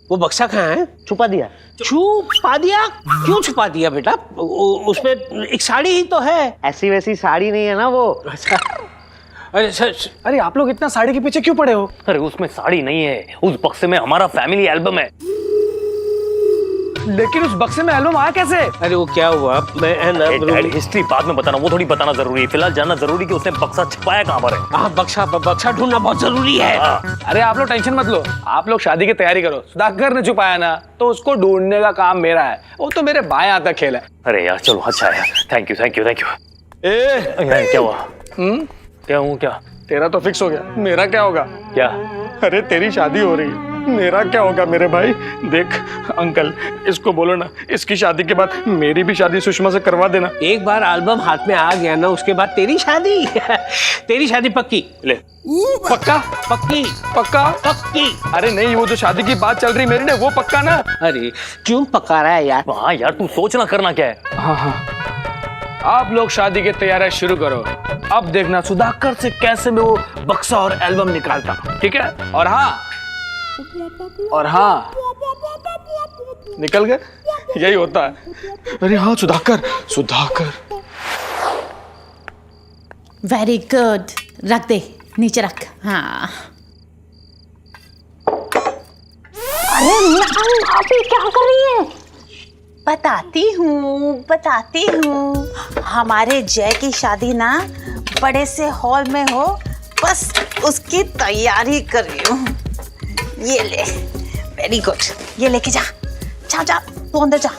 वो बक्सा कहाँ है? छुपा दिया। छुपा दिया? क्यों छुपा दिया बेटा? उसमें एक साड़ी ही तो है। ऐसी वैसी साड़ी नहीं है ना वो। अच्छा, अरे सर, अरे आप लोग इतना साड़ी के पीछे क्यों पड़े हो? अरे उसमें साड़ी नहीं है, उस बक्से में हमारा फैमिली एल्बम है। लेकिन उस बक्से में एल्बम आया कैसे? अरे वो क्या हुआ, मैं ना हिस्ट्री बाद में बताना, वो थोड़ी बताना जरूरी है। फिलहाल जानना जरूरी कि उसने बक्सा छुपाया कहाँ पर है। हाँ, बक्सा ढूंढना बहुत जरूरी है। अरे आप लोग टेंशन मत लो, आप लोग शादी की तैयारी करो। सुधाकर ने छुपाया ना, तो उसको ढूंढने का काम मेरा है। वो तो मेरे बाएं हाथ का खेल है। अरे यार चलो, अच्छा है, thank you thank you thank you. क्या हुआ? क्या हूँ क्या? तेरा तो फिक्स हो गया, मेरा क्या होगा? क्या? अरे तेरी शादी हो रही है, मेरा क्या होगा मेरे भाई? देख अंकल, इसको बोलो ना, इसकी शादी के बाद मेरी भी शादी सुषमा से करवा देना। एक बार एल्बम हाथ में आ गया ना, उसके बाद तेरी शादी तेरी शादी पक्की। ले, पक्का? पक्की पक्का? पक्की। अरे नहीं, वो जो शादी की बात चल रही मेरी ने, वो पक्का ना? अरे क्यों पक्का रहा है यार? हाँ यार तू सोचना, करना क्या है। हाँ, आप लोग शादी की तैयारी शुरू करो। अब देखना सुधाकर से कैसे मैं वो बक्सा और एल्बम निकालता हूं, ठीक है? और हाँ, निकल गए, यही होता है। अरे हाँ सुधाकर। वेरी गुड, रख दे, नीचे रख। हाँ। अरे मैम, आप ये क्या कर रही है? बताती हूँ। हमारे जय की शादी ना बड़े से हॉल में हो, बस उसकी तैयारी कर रही हूँ। ये ले, वेरी गुड, ये लेके जा। तू अंदर जा,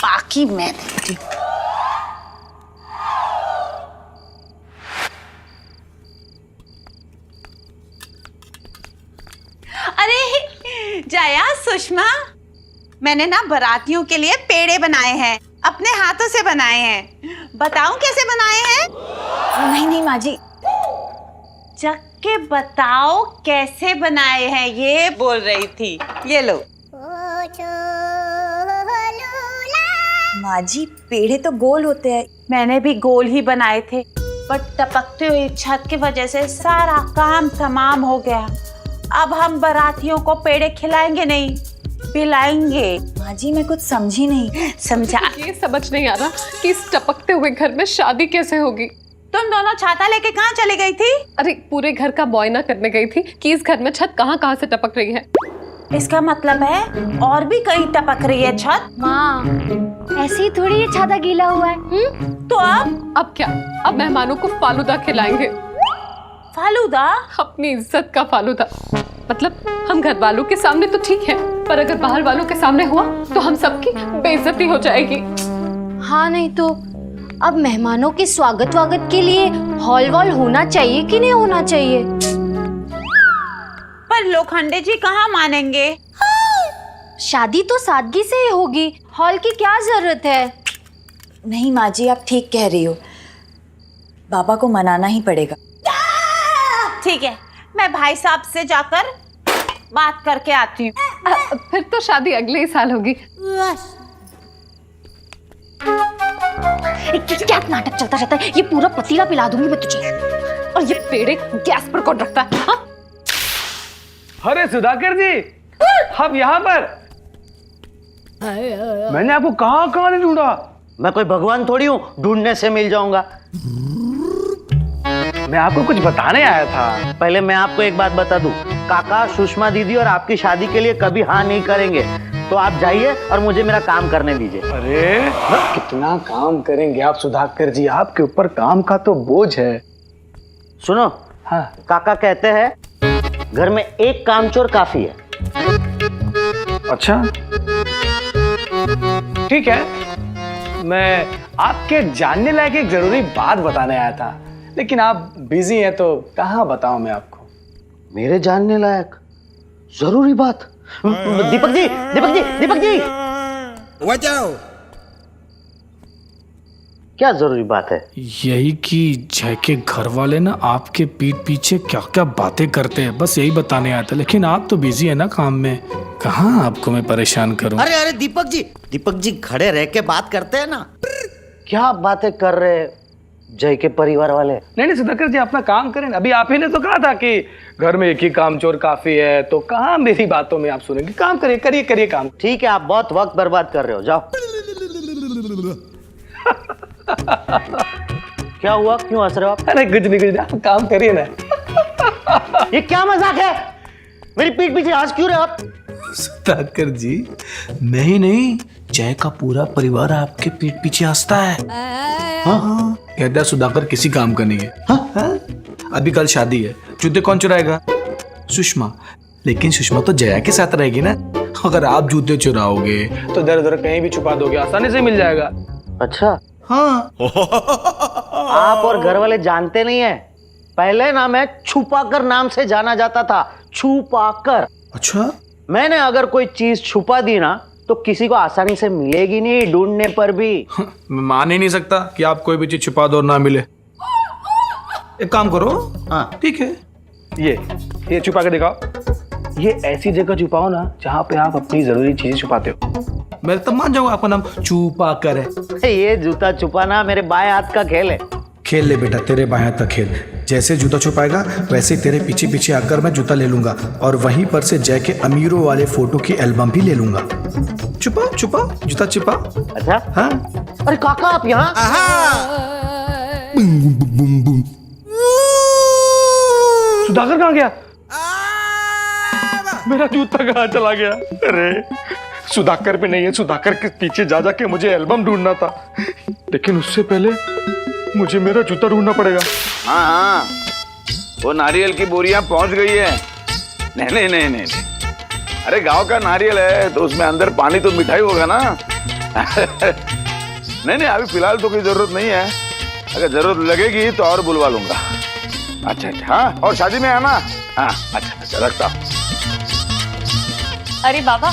बाकी मैं देखती हूँ। अरे जया, सुषमा, मैंने ना बारातियों के लिए पेड़े बनाए हैं, अपने हाथों से बनाए हैं। बताऊं कैसे बनाए हैं? नहीं माँ जी, जग के बताओ कैसे बनाए हैं, ये बोल रही थी। ये लो। माँ जी, पेड़े तो गोल होते हैं। मैंने भी गोल ही बनाए थे, बट टपकते हुए छत की वजह से सारा काम तमाम हो गया। अब हम बारातियों को पेड़े खिलाएंगे नहीं, पिलाएंगे। माँ जी, मैं कुछ समझी नहीं। समझा? ये समझ नहीं आ रहा कि इस टपकते हुए घर में शादी कैसे होगी। तुम दोनों छाता लेके कहाँ चली गई थी? अरे पूरे घर का मुआयना करने गई थी कि इस घर में छत कहाँ से टपक रही है। इसका मतलब है और भी कहीं टपक रही है छत। माँ, ऐसे ही थोड़ी ये छाता गीला हुआ है। तो अब क्या? अब मेहमानों को फालूदा खिलाएंगे। फालूदा? अपनी इज्जत का फालूदा। मतलब हम घर वालों के सामने तो ठीक है, पर अगर बाहर वालों के सामने हुआ तो हम सबकी बेइज्जती हो जाएगी। हाँ, नहीं तो अब मेहमानों के स्वागत के लिए हॉल वॉल होना चाहिए कि नहीं होना चाहिए? पर लोखंडे जी कहाँ मानेंगे? शादी तो सादगी से ही होगी, हॉल की क्या जरूरत है? नहीं माँ जी, आप ठीक कह रही हो, बाबा को मनाना ही पड़ेगा। ठीक है, मैं भाई साहब से जाकर बात करके आती हूँ। फिर तो शादी अगले ही साल होगी। क्या नाटक चलता रहता है? ये पूरा पतीला पिला दूंगी मैं तुझे। और ये पेड़े गैस पर कौन रखता है? हाँ? अरे सुधाकर जी, आप यहाँ पर? मैंने आपको कहाँ नहीं ढूंढा। मैं कोई भगवान थोड़ी हूँ, ढूंढने से मिल जाऊंगा। मैं आपको कुछ बताने आया था। पहले मैं आपको एक बात बता दूं, काका, सुषमा दीदी और आपकी शादी के लिए कभी हाँ नहीं करेंगे। तो आप जाइए और मुझे मेरा काम करने दीजिए। अरे कितना काम करेंगे आप सुधाकर जी, आपके ऊपर काम का तो बोझ है। सुनो, हाँ, काका कहते हैं घर में एक कामचोर काफी है। अच्छा ठीक है, मैं आपके जानने लायक एक जरूरी बात बताने आया था, लेकिन आप बिजी हैं तो कहाँ बताऊं मैं आपको। मेरे जानने लायक जरूरी बात? दीपक जी बचाओ। क्या जरूरी बात है? यही कि जय के घर वाले ना आपके पीठ पीछे क्या क्या बातें करते हैं, बस यही बताने आया था। लेकिन आप तो बिजी है ना काम में, कहाँ आपको मैं परेशान करूं। अरे दीपक जी खड़े रह के बात करते हैं ना। क्या बातें कर रहे? जय के परिवार वाले। नहीं सुधाकर जी अपना काम करें ना। अभी आप ही ने तो कहा था कि घर में एक ही कामचोर काफी है, तो कहाँ मेरी बातों में आप सुनेंगे। काम करिए, करिए करिए काम। ठीक है, आप बहुत वक्त बर्बाद कर रहे हो, जाओ। क्या हुआ, क्यों हंस रहे हो आप? अरे कुछ नहीं, आप काम करिए ना। ये क्या मजाक है? मेरी पीठ पीछे हंस क्यों रहे हो आप? सुधाकर जी, नहीं, जय का पूरा परिवार आपके पीठ पीछे हंसता है। हाँ, कहता है सुधाकर किसी काम का नहीं है। हाँ? अभी कल शादी है, जूते कौन चुराएगा? सुषमा। लेकिन सुषमा तो जया के साथ रहेगी ना। अगर आप जूते चुराओगे तो दर दर कहीं भी छुपा दोगे, आसानी से मिल जाएगा। अच्छा, हाँ। आप और घर वाले जानते नहीं है, पहले ना मैं छुपाकर नाम से जाना जाता था। छुपाकर। अच्छा, मैंने अगर कोई चीज छुपा दी ना तो किसी को आसानी से मिलेगी नहीं, ढूंढने पर भी। मैं मान ही नहीं सकता कि आप कोई भी चीज छुपा दो और ना मिले। एक काम करो। हाँ, ठीक है, ये छुपा के दिखाओ। ये ऐसी जगह छुपाओ ना जहाँ पे आप अपनी जरूरी चीजें छुपाते हो। मैं तब मान जाऊंगा आपका नाम छुपा कर है। ये जूता छुपाना मेरे बाएं हाथ का खेल है। खेल ले बेटा, तेरे बाएं हाथ का खेल। जैसे जूता छुपाएगा वैसे ही तेरे पीछे पीछे आकर मैं जूता ले लूंगा और वहीं पर से जय के अमीरों वाले फोटो की एल्बम भी ले लूंगा। छुपा छुपा, जूता छुपा। अच्छा, हाँ। अरे काका आप यहाँ? सुधाकर कहाँ गया? मेरा जूता कहाँ चला गया? अरे सुधाकर पे नहीं है, सुधाकर के पीछे जा जाके मुझे एल्बम ढूंढना था, लेकिन उससे पहले मुझे मेरा जूता ढूंढना पड़ेगा। हाँ, वो नारियल की बोरियां पहुंच गई है। नहीं, अरे गांव का नारियल है तो उसमें अंदर पानी तो मिठाई होगा ना। नहीं, अभी फिलहाल तो कोई जरूरत नहीं है, अगर जरूरत लगेगी तो और बुलवा लूंगा। अच्छा, हाँ, और शादी में आना। हाँ, अच्छा, रखता हूँ। अरे बाबा,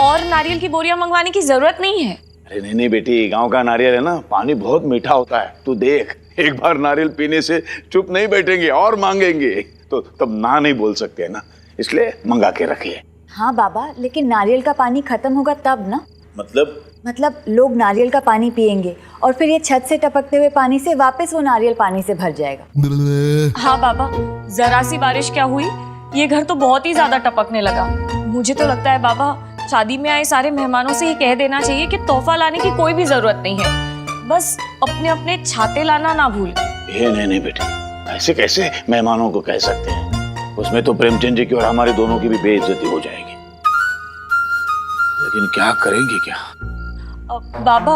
और नारियल की बोरियां मंगवाने की जरूरत नहीं है। अरे नहीं बेटी, गांव का नारियल है ना, पानी बहुत मीठा होता है। तू देख, एक बार नारियल पीने से चुप नहीं बैठेंगे और मांगेंगे, तो तब ना नहीं बोल सकते ना, इसलिए मंगा के रखिए। हाँ बाबा, लेकिन नारियल का पानी खत्म होगा तब ना। मतलब लोग नारियल का पानी पिएंगे और फिर ये छत से टपकते हुए पानी से वापस वो नारियल पानी से भर जाएगा। हाँ बाबा, जरा सी बारिश क्या हुई, ये घर तो बहुत ही ज्यादा टपकने लगा। मुझे तो लगता है बाबा, शादी में आए सारे मेहमानों से ही कह देना चाहिए कि तोहफा लाने की कोई भी जरूरत नहीं है, बस अपने अपने छाते लाना ना भूल। ये नहीं बेटे, ऐसे कैसे मेहमानों को कह सकते हैं? उसमें तो प्रेमचंद जी की और हमारे दोनों की भी बेइज्जती हो जाएगी। लेकिन क्या करेंगे क्या? बाबा,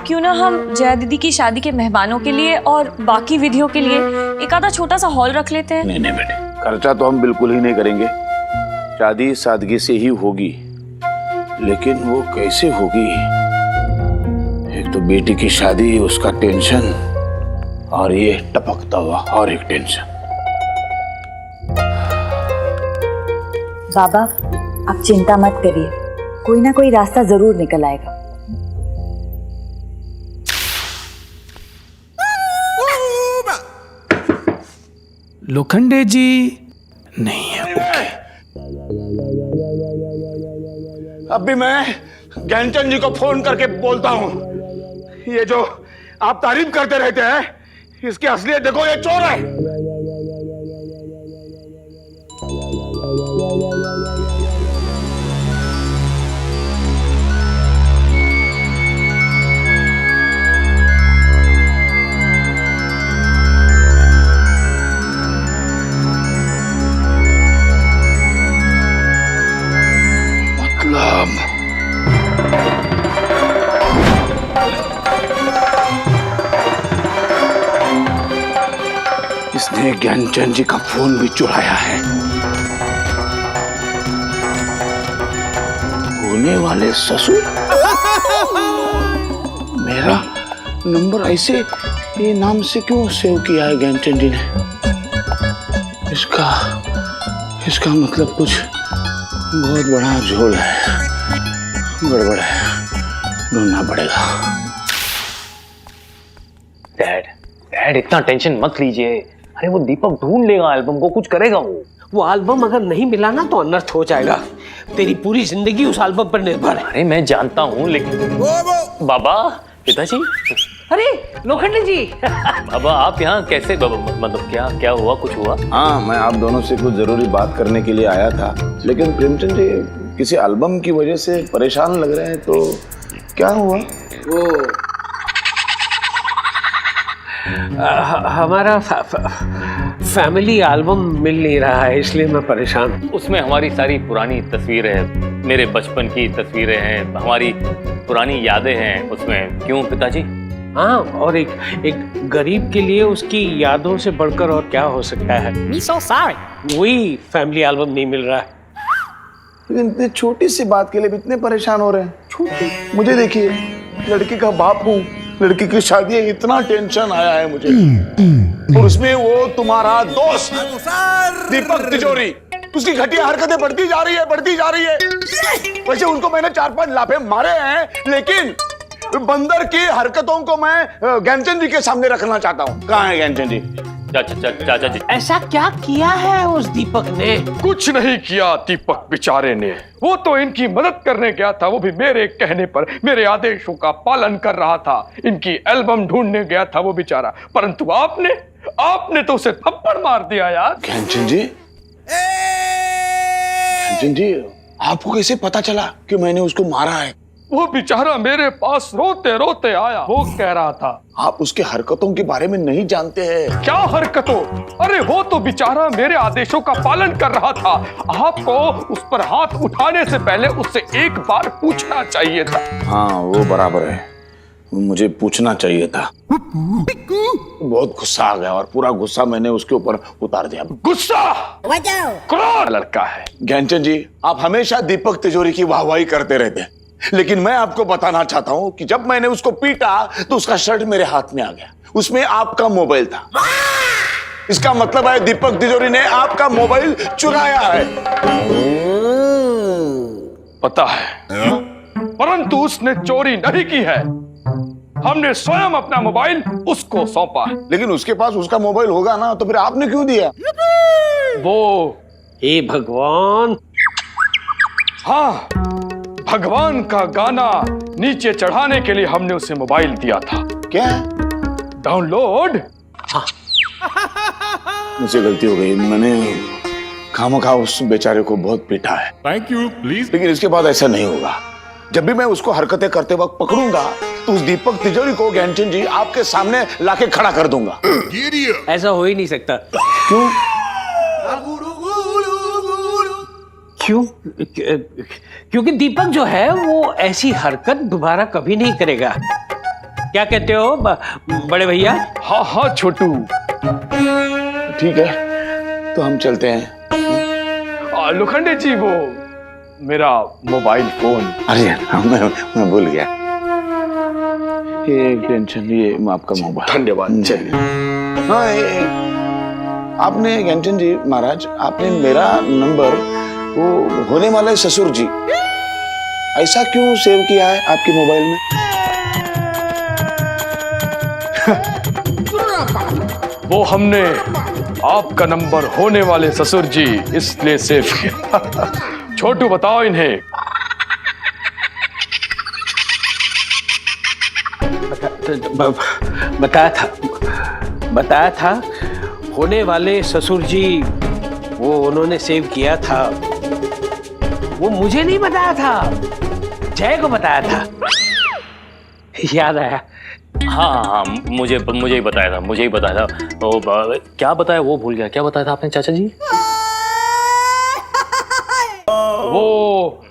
क्यों ना हम जया दीदी की शादी के मेहमानों के लिए और बाकी विधियों के लिए एक आधा छोटा सा हॉल रख लेते हैं। नहीं बेटे, खर्चा तो हम बिल्कुल ही नहीं करेंगे। शादी सादगी से ही होगी, लेकिन वो कैसे होगी? एक तो बेटी की शादी, उसका टेंशन, और ये टपकता हुआ और एक टेंशन। बाबा, आप चिंता मत करिए, कोई ना कोई रास्ता जरूर निकल आएगा। लोखंडे जी नहीं है। ओके, अभी मैं ज्ञानचंद जी को फोन करके बोलता हूँ। ये जो आप तारीफ करते रहते हैं, इसकी असलियत देखो, ये चोर है। इसने ज्ञानचंद जी का फोन भी चुराया है। होने वाले ससुर, मेरा नंबर ऐसे ये नाम से क्यों सेव किया है ज्ञानचंद जी ने? इसका मतलब कुछ बहुत बड़ा झोल है, गड़बड़ है, ढूंढना पड़ेगा। डैड इतना टेंशन मत लीजिए। अरे वो दीपक ढूंढ लेगा एल्बम को, कुछ करेगा वो एल्बम अगर नहीं मिला ना तो अनर्थ हो जाएगा। तेरी पूरी जिंदगी उस एल्बम पर निर्भर है। अरे मैं जानता हूँ, लेकिन बाबा, पिताजी अरे लोखंडे जी बाबा आप यहाँ कैसे मतलब क्या क्या हुआ, कुछ हुआ? हाँ, मैं आप दोनों से कुछ जरूरी बात करने के लिए आया था, लेकिन प्रेमचंद जी किसी एल्बम की वजह से परेशान लग रहे हैं, तो क्या हुआ? वो हमारा फैमिली एल्बम मिल नहीं रहा है, इसलिए मैं परेशान हूँ। उसमें हमारी सारी पुरानी तस्वीरें हैं, मेरे बचपन की तस्वीरें हैं, हमारी पुरानी यादें हैं उसमें। क्यों पिताजी? हाँ, और एक गरीब के लिए उसकी यादों से बढ़कर और क्या हो सकता है। वही फैमिली एल्बम नहीं मिल रहा है। लेकिन इतनी छोटी सी बात के लिए भी इतने परेशान हो रहे हैं। मुझे देखिए, लड़की का बाप हूँ, लड़की की शादी है, इतना टेंशन आया है मुझे। और उसमें वो तुम्हारा दोस्त दीपक तिजोरी, उसकी घटिया हरकतें बढ़ती जा रही है। वैसे उनको मैंने 4-5 लाफे मारे हैं, लेकिन बंदर की हरकतों को मैं ज्ञानचंद जी के सामने रखना चाहता हूँ। कहाँ है ज्ञानचंद जी? चाचा जी, ऐसा क्या किया है उस दीपक ने? कुछ नहीं किया दीपक बेचारे ने, वो तो इनकी मदद करने गया था, वो भी मेरे कहने पर, मेरे आदेशों का पालन कर रहा था। इनकी एल्बम ढूंढने गया था वो बेचारा, परंतु आपने तो उसे थप्पड़ मार दिया यार। ज्ञानचंद जी, आपको कैसे पता चला कि मैंने उसको मारा है? वो बेचारा मेरे पास रोते रोते आया, वो कह रहा था। आप उसके हरकतों के बारे में नहीं जानते हैं। क्या हरकतों? अरे वो तो बेचारा मेरे आदेशों का पालन कर रहा था। आपको उस पर हाथ उठाने से पहले उससे एक बार पूछना चाहिए था। हाँ, वो बराबर है, मुझे पूछना चाहिए था। बहुत गुस्सा आ गया और पूरा गुस्सा मैंने उसके ऊपर उतार दिया। गुस्सा, क्रोध लड़का है। ज्ञानचंद जी, आप हमेशा दीपक तिजोरी की वाहवाही करते रहते हैं, लेकिन मैं आपको बताना चाहता हूं कि जब मैंने उसको पीटा तो उसका शर्ट मेरे हाथ में आ गया, उसमें आपका मोबाइल था। इसका मतलब है दीपक तिजोरी ने आपका मोबाइल चुराया है। पता है, परंतु उसने चोरी नहीं की है। हमने स्वयं अपना मोबाइल उसको सौंपा है। लेकिन उसके पास उसका मोबाइल होगा ना, तो फिर आपने क्यों दिया? वो, हे भगवान। हाँ, भगवान का गाना नीचे चढ़ाने के लिए हमने उसे मोबाइल दिया था। क्या? डाउनलोड। मुझसे गलती हो गई, मैंने खामखा उस बेचारे को बहुत पीटा है। Thank you, please. लेकिन इसके बाद ऐसा नहीं होगा। जब भी मैं उसको हरकतें करते वक्त पकड़ूंगा तो उस दीपक तिजोरी को ज्ञानचंद जी आपके सामने लाके खड़ा कर दूंगा। ऐसा हो ही नहीं सकता। क्यों? क्योंकि दीपक जो है वो ऐसी हरकत दोबारा कभी नहीं करेगा। क्या कहते हो बड़े भैया? हाँ हाँ छोटू। ठीक है, तो हम चलते हैं। लोखंडे जी, वो मेरा मोबाइल फोन। अरे मैं भूल गया। ये टेंशन, ये आपका मोबाइल। धन्यवाद। चलिए। हाँ, आपने ज्ञानचंद जी महाराज, आपने मेरा नंबर वो होने वाले ससुर जी ऐसा क्यों सेव किया है आपके मोबाइल में? वो हमने आपका नंबर होने वाले ससुर जी इसलिए सेव किया। छोटू बताओ इन्हें। बताया था होने वाले ससुर जी, वो उन्होंने सेव किया था। वो मुझे नहीं बताया था, जय को बताया था। याद आया? हाँ, मुझे ही बताया था। तो क्या बताया वो भूल गया। क्या बताया था आपने चाचा जी? वो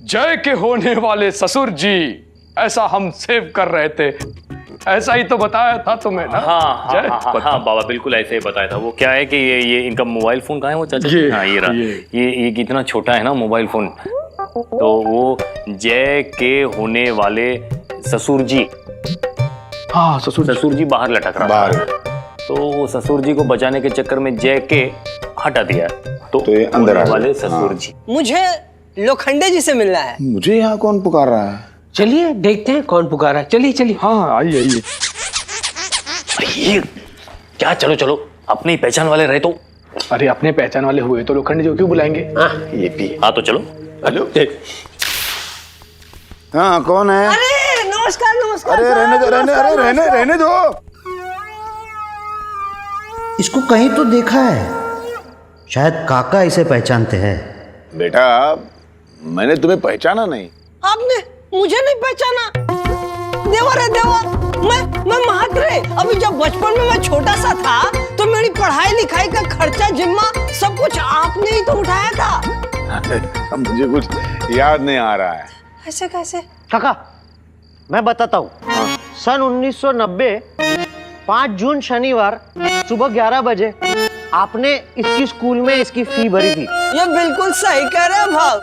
जय के होने वाले ससुर जी, ऐसा हम सेव कर रहे थे। ऐसा ही तो बताया था तुम्हें ना? हाँ बाबा, बिल्कुल ऐसे ही बताया था। वो क्या है कि ये इनका मोबाइल फोन कहाँ है वो चाचा जी? हाँ, ये रहा। ये कितना छोटा है ना मोबाइल फोन। तो वो जय के होने वाले ससुर जी, हाँ ससुर जी बाहर लटक रहा था। तो ससुर जी को बचाने के चक्कर में जय के हटा दिया। तो ये अंदर वाले ससुर जी। मुझे लोखंडे जी से मिलना है। मुझे यहाँ कौन पुकार रहा है? चलिए देखते हैं कौन पुकारा। चलिए। हाँ, आइए। क्या, चलो अपने ही पहचान वाले रहे तो। अरे अपने पहचान वाले हुए तो लोखंडे जी क्यों बुलाएंगे? ये भी। हाँ तो चलो। हाँ, कौन है? अरे नमस्कार। अरे रहने दो। इसको कहीं तो देखा है, शायद काका इसे पहचानते हैं। बेटा मैंने तुम्हें पहचाना नहीं। आपने मुझे नहीं पहचाना? देवर है देवर, मैं महात्रे। अभी जब बचपन में मैं छोटा सा था तो मेरी पढ़ाई लिखाई का खर्चा जिम्मा सब कुछ आपने ही तो उठाया था। मुझे कुछ याद नहीं आ रहा है। ऐसे कैसे? काका मैं बताता हूँ। सन 1990 5 जून शनिवार सुबह 11 बजे आपने इसकी स्कूल में इसकी फी भरी थी। ये बिल्कुल सही कह रहे हैं भाव।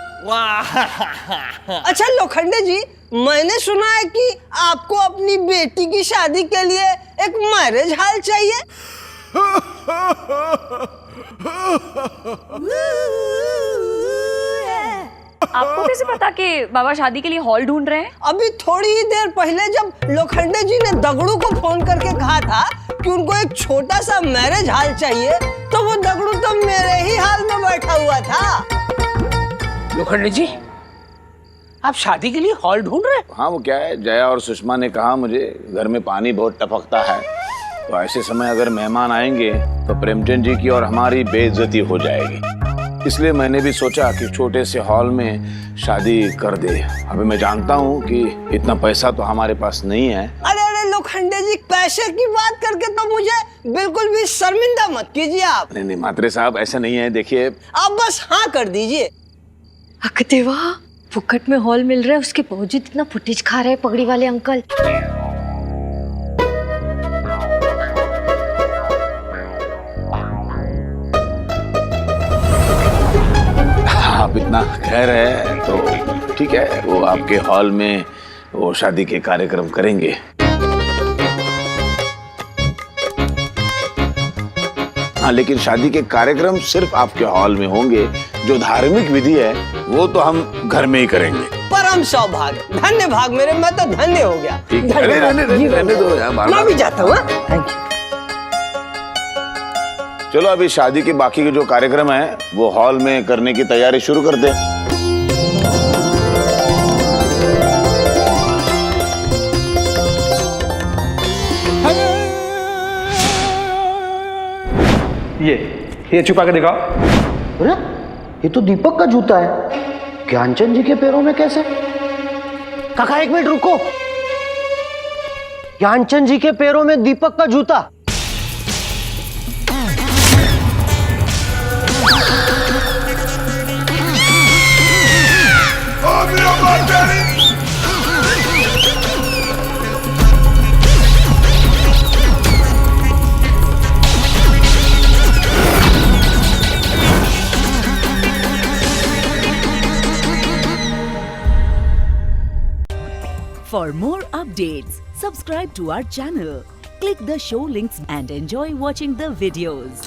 अच्छा लोखंडे जी, मैंने सुना है कि आपको अपनी बेटी की शादी के लिए एक मैरिज हॉल चाहिए। आपको कैसे पता कि बाबा शादी के लिए हॉल ढूंढ रहे हैं? अभी थोड़ी ही देर पहले जब लोखंडे जी ने दगड़ू को फोन करके कहा था कि उनको एक छोटा सा मैरिज हॉल चाहिए, तो वो दगड़ू तो मेरे ही हाल में बैठा हुआ था। लोखंडे जी, आप शादी के लिए हॉल ढूंढ रहे हैं? हाँ वो क्या है, जया और सुषमा ने कहा मुझे घर में पानी बहुत टपकता है, तो ऐसे समय अगर मेहमान आएंगे तो प्रेमचंद जी की और हमारी बेइज्जती हो जाएगी, इसलिए मैंने भी सोचा कि छोटे से हॉल में शादी कर दे। अभी मैं जानता हूँ कि इतना पैसा तो हमारे पास नहीं है। अरे लोखंडे जी, पैसे की बात करके तो मुझे बिल्कुल भी शर्मिंदा मत कीजिए आप। नहीं मात्रे साहब, ऐसा नहीं है। देखिए आप बस हाँ कर दीजिए। अकतेवा, फुकट में हॉल मिल रहा है, उसके बावजूद इतना फुटेज खा रहे हैं पगड़ी वाले अंकल। आप इतना कह रहे हैं तो ठीक है, वो आपके हॉल में वो शादी के कार्यक्रम करेंगे। हाँ, लेकिन शादी के कार्यक्रम सिर्फ आपके हॉल में होंगे। जो धार्मिक विधि है वो तो हम घर में ही करेंगे। परम सौभाग्य, धन्य भाग मेरे, मैं तो धन्य हो गया। रहने दो यार, मैं भी जाता हूँ। Thank you. चलो अभी शादी के बाकी के जो कार्यक्रम है वो हॉल में करने की तैयारी शुरू कर दे। ये छुपा के दिखाओ। अरे ये तो दीपक का जूता है, ज्ञानचंद जी के पैरों में कैसे? काका एक मिनट रुको, ज्ञानचंद जी के पैरों में दीपक का जूता। For more updates, subscribe to our channel, click the show links and enjoy watching the videos.